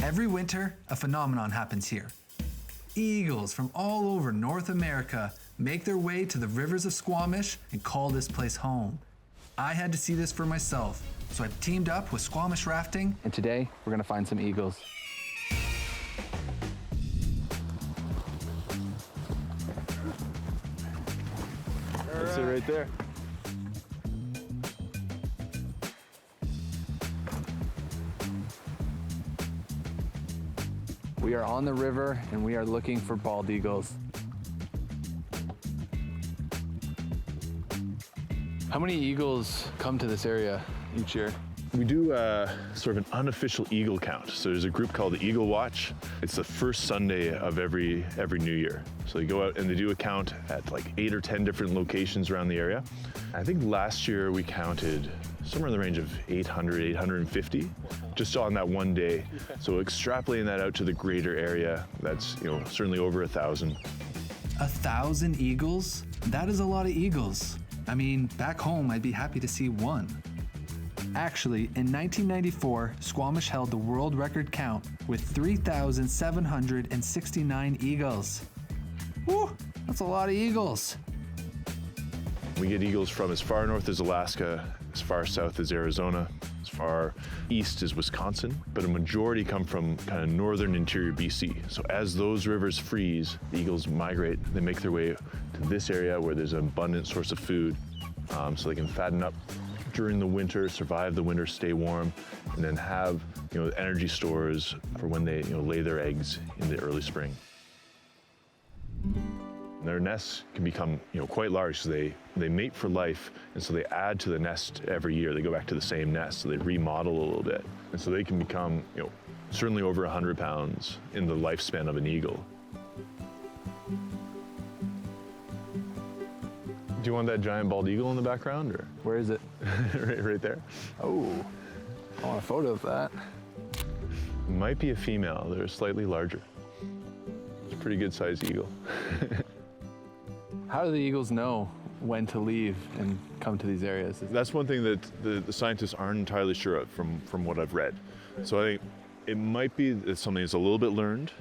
Every winter, a phenomenon happens here. Eagles from all over North America make their way to the rivers of Squamish and call this place home. I had to see this for myself, so I teamed up with Squamish Rafting. And today, we're gonna find some eagles. That's it right there. We are on the river and we are looking for bald eagles. How many eagles come to this area each year? We do sort of an unofficial eagle count. So there's a group called the Eagle Watch. It's the first Sunday of every New Year. So they go out and they do a count at like 8 or 10 different locations around the area. I think last year we counted somewhere in the range of 800, 850, just on that one day. So extrapolating that out to the greater area, that's certainly over 1,000. 1,000 eagles? That is a lot of eagles. I mean, back home, I'd be happy to see one. Actually, in 1994, Squamish held the world record count with 3,769 eagles. Woo, that's a lot of eagles. We get eagles from as far north as Alaska, as far south as Arizona, as far east as Wisconsin, but a majority come from kind of northern interior BC. So as those rivers freeze, the eagles migrate, they make their way to this area where there's an abundant source of food, so they can fatten up during the winter, survive the winter, stay warm, and then have energy stores for when they lay their eggs in the early spring. Their nests can become quite large, so they mate for life, and so they add to the nest every year. They go back to the same nest, so they remodel a little bit, and so they can become certainly over 100 pounds in the lifespan of an eagle. Do you want that giant bald eagle in the background, or Where is it? right there? Oh, I want a photo of that. Might be a female. They're slightly larger. It's a pretty good sized eagle. How do the eagles know when to leave and come to these areas? That's one thing that the scientists aren't entirely sure of from what I've read. So I think it might be that something that's a little bit learned,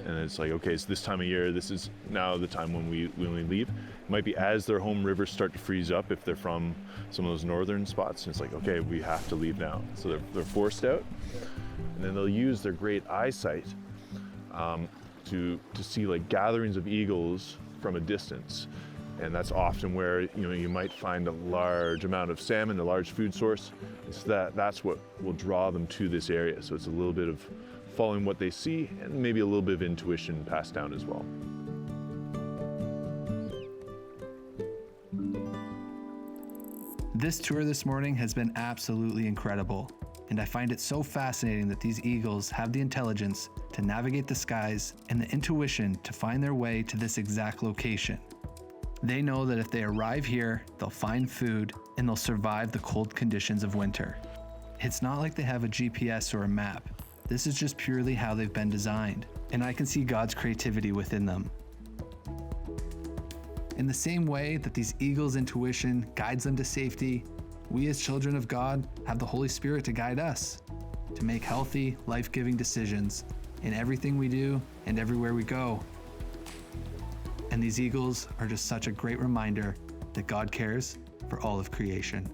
and it's like, okay, it's this time of year, this is now the time when we leave. It might be as their home rivers start to freeze up, if they're from some of those northern spots, and it's like, okay, we have to leave now. So they're forced out, and then they'll use their great eyesight to see like gatherings of eagles from a distance. And that's often where you might find a large amount of salmon, a large food source. So that's what will draw them to this area. So it's a little bit of following what they see, and maybe a little bit of intuition passed down as well. This tour this morning has been absolutely incredible, and I find it so fascinating that these eagles have the intelligence to navigate the skies and the intuition to find their way to this exact location. They know that if they arrive here, they'll find food and they'll survive the cold conditions of winter. It's not like they have a GPS or a map. This is just purely how they've been designed, and I can see God's creativity within them. In the same way that these eagles' intuition guides them to safety, we as children of God have the Holy Spirit to guide us, to make healthy, life-giving decisions in everything we do and everywhere we go. And these eagles are just such a great reminder that God cares for all of creation.